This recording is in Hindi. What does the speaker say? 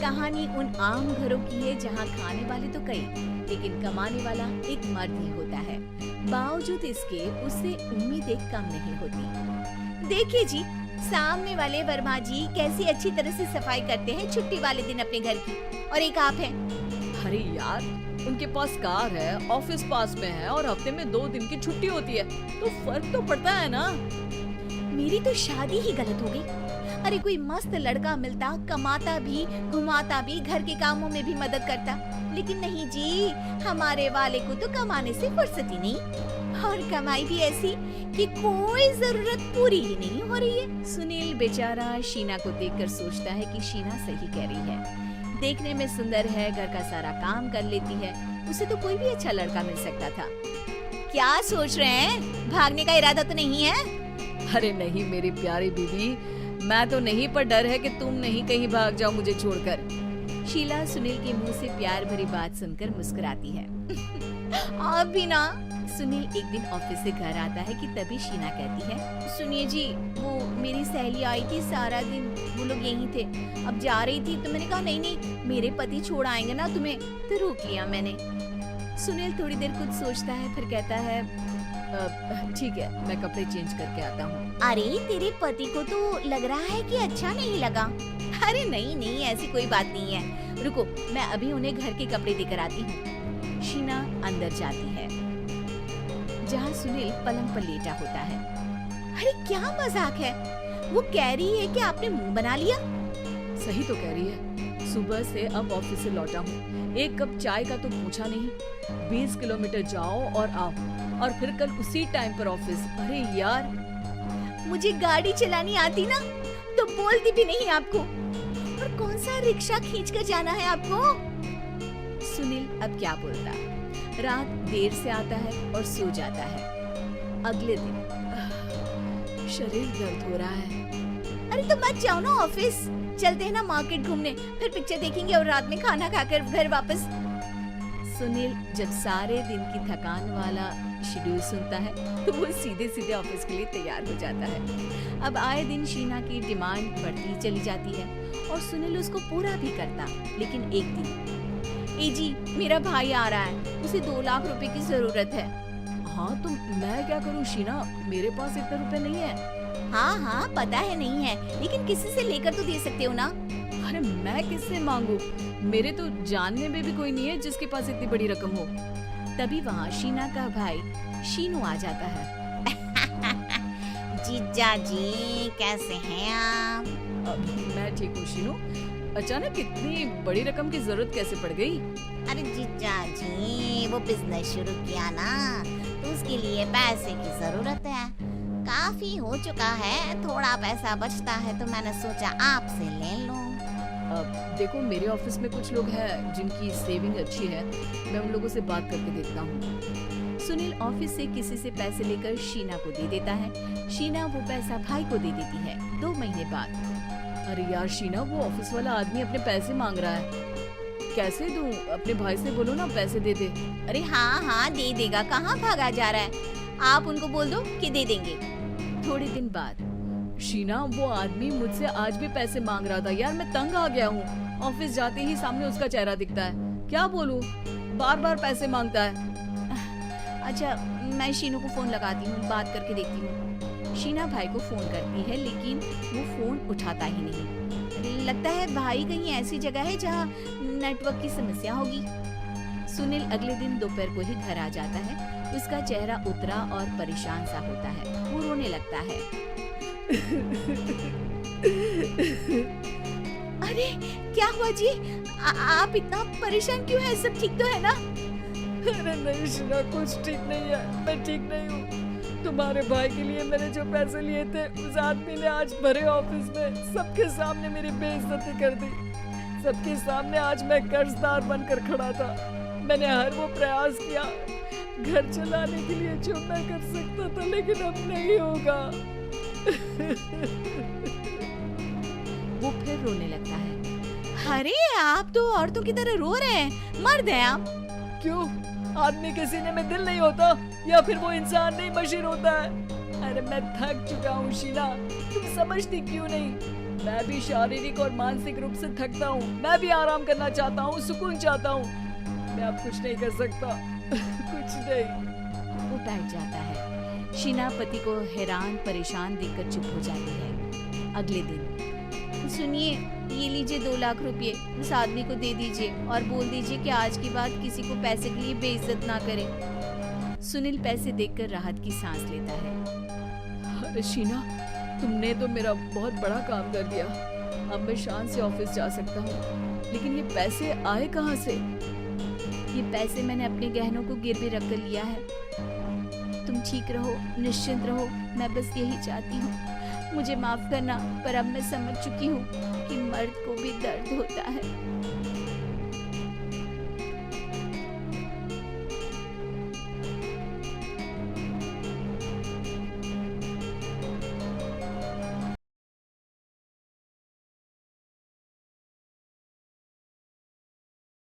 कहानी उन आम घरों की है जहाँ खाने वाले तो कई, लेकिन कमाने वाला एक मर्द ही होता है। बावजूद इसके उससे उम्मीदें कम नहीं होती। देखिए जी, सामने वाले वर्मा जी कैसी अच्छी तरह से सफाई करते हैं छुट्टी वाले दिन अपने घर की, और एक आप हैं। अरे यार, उनके पास कार है, ऑफिस पास में है और हफ्ते में 2 दिन की छुट्टी होती है, तो फर्क तो पड़ता है ना। मेरी तो शादी ही गलत हो गई। अरे कोई मस्त लड़का मिलता, कमाता भी, घुमाता भी, घर के कामों में भी मदद करता, लेकिन नहीं जी, हमारे वाले को तो कमाने से फुर्सत ही नहीं, और कमाई भी ऐसी कि कोई जरूरत पूरी ही नहीं हो रही है। सुनील बेचारा शीना को देखकर सोचता है कि शीना सही कह रही है। देखने में सुंदर है, घर का सारा काम कर लेती है, उसे तो कोई भी अच्छा लड़का मिल सकता था। क्या सोच रहे हैं? भागने का इरादा तो नहीं है? अरे नहीं मेरी प्यारी बीबी, मैं तो नहीं, पर डर है कि तुम नहीं कहीं भाग जाओ मुझे छोड़कर। शीला सुनील के मुंह से प्यार भरी बात सुनकर मुस्कुराती है। आप भी ना। सुनील एक दिन ऑफिस से घर आता है कि तभी शीना कहती है, सुनिए जी, वो मेरी सहेली आई थी, सारा दिन वो लोग यहीं थे, अब जा रही थी तो मैंने कहा नहीं नहीं, मेरे पति छोड़ आएंगे ना तुम्हें, तो रोक लिया मैंने। सुनील थोड़ी देर कुछ सोचता है, फिर कहता है, ठीक है, मैं कपड़े चेंज करके आता हूँ। अरे तेरे पति को तो लग रहा है कि अच्छा नहीं लगा। अरे नहीं नहीं, ऐसी कोई बात नहीं है, रुको मैं अभी उन्हें घर के कपड़े देकर आती हूँ। शीना अंदर जाती है जहाँ सुनील पलंग पर लेटा होता है। अरे क्या मजाक है, वो कह रही है कि आपने मुंह बना लिया। सही तो कह रही है, सुबह से अब ऑफिस से लौटा हूँ, एक कप चाय का तो पूछा नहीं, 20 किलोमीटर जाओ और आओ, और फिर कल उसी टाइम पर ऑफिस। अरे यार, मुझे गाड़ी चलानी आती ना तो बोलती भी नहीं आपको, और कौन सा रिक्शा खींच कर जाना है आपको। सुनील अब क्या बोलता। रात देर से आता है और सो जाता है। अगले दिन शरीर दर्द हो रहा है। अरे तो मत जाओ ना ऑफिस, चलते हैं ना मार्केट घूमने, फिर पिक्चर देखेंगे और रात में खाना खाकर घर वापस। सुनील जब सारे दिन की थकान वाला शेड्यूल सुनता है तो वो सीधे सीधे ऑफिस के लिए तैयार हो जाता है। अब आए दिन शीना की डिमांड बढ़ती चली जाती है और सुनील उसको पूरा भी करता, लेकिन एक दिन, ए जी मेरा भाई आ रहा है, उसे 2 लाख रुपए की जरूरत है। हाँ तो मैं क्या करूँ शीना, मेरे पास इतने रुपए नहीं है। हाँ हाँ पता है नहीं है, लेकिन किसी से लेकर तो दे सकते हो ना। अरे मैं किससे मांगू, मेरे तो जानने में भी कोई नहीं है जिसके पास इतनी बड़ी रकम हो। तभी वहाँ शीना का भाई शीनू आ जाता है। जीजा जी कैसे हैं आप? मैं ठीक हूँ शीनू, अचानक इतनी बड़ी रकम की जरूरत कैसे पड़ गई? अरे जीजा जी, वो बिजनेस शुरू किया ना, तो उसके लिए पैसे की जरूरत है, काफी हो चुका है, थोड़ा पैसा बचता है तो मैंने सोचा आपसे ले लूं। देखो मेरे ऑफिस में कुछ लोग हैं जिनकी सेविंग अच्छी है, मैं उन लोगों से बात करके देखता हूँ। सुनील ऑफिस से किसी से पैसे लेकर शीना को दे देता है। शीना वो पैसा भाई को दे देती है। 2 महीने बाद, अरे यार शीना, वो ऑफिस वाला आदमी अपने पैसे मांग रहा है, कैसे दूं? अपने भाई से बोलो ना पैसे दे दे। अरे हाँ हाँ दे देगा, कहाँ भागा जा रहा है, आप उनको बोल दो कि दे देंगे। थोड़े दिन बाद, शीना वो आदमी मुझसे आज भी पैसे मांग रहा था यार, मैं तंग आ गया हूँ, ऑफिस जाते ही सामने उसका चेहरा दिखता है, क्या बोलूं, बार बार पैसे मांगता है। अच्छा मैं शीनू को फोन लगाती हूँ, बात करके देखती हूँ। शीना भाई को फोन करती है, लेकिन वो फोन उठाता ही नहीं। लगता है भाई कहीं ऐसी जगह है जहाँ नेटवर्क की समस्या होगी। सुनील अगले दिन दोपहर को ही घर आ जाता है। उसका चेहरा उतरा और परेशान सा होता है, वो रोने लगता है। अरे क्या हुआ जी, आप इतना परेशान क्यों हैं? सब ठीक तो है ना? अरे नहीं शीना, कुछ ठीक नहीं है, मैं ठीक नहीं हूँ। तुम्हारे भाई के लिए मैंने जो पैसे लिए थे, उस आदमी ने आज भरे ऑफिस में सबके सामने मेरी बेइज्जती कर दी। सबके सामने आज मैं कर्जदार बनकर खड़ा था। मैंने हर वो प्रयास किया घर चलाने के लिए जो मैं कर सकता था, लेकिन अब नहीं होगा। वो फिर रोने लगता है। अरे आप तो औरतों की तरह रो रहे हैं, मर्द हैं आप। क्यों, आदमी के सीने में दिल नहीं होता, या फिर वो इंसान नहीं मशीन होता है? अरे मैं थक चुका हूँ शीना, तुम समझती क्यों नहीं? मैं भी शारीरिक और मानसिक रूप से थकता हूँ। मैं भी आराम करना चाहता हूँ, सुकून चाहता हूँ। मैं अब कुछ नहीं कर सकता। कुछ नहीं। वो बैठ जाता है। शीना पति को हैरान परेशान देखकर चुप हो जाती है। अगले दिन, सुनिए, ये लीजिए 2 लाख रुपए, उस आदमी को दे दीजिए और बोल दीजिए कि आज के बाद किसी को पैसे के लिए बेइज्जत ना करे। सुनील पैसे देखकर राहत की सांस लेता है। अरे शीना, तुमने तो मेरा बहुत बड़ा काम कर दिया। अब मैं शान से ऑफिस जा सकता हूँ। लेकिन ये पैसे आए कहाँ से? ये पैसे मैंने अपने गहनों को गिरवी रख कर लिया है। तुम ठीक रहो, निश्चिंत रहो, मैं बस यही चाहती हूँ। मुझे माफ करना, पर अब मैं समझ चुकी हूँ कि मर्द को भी दर्द होता है।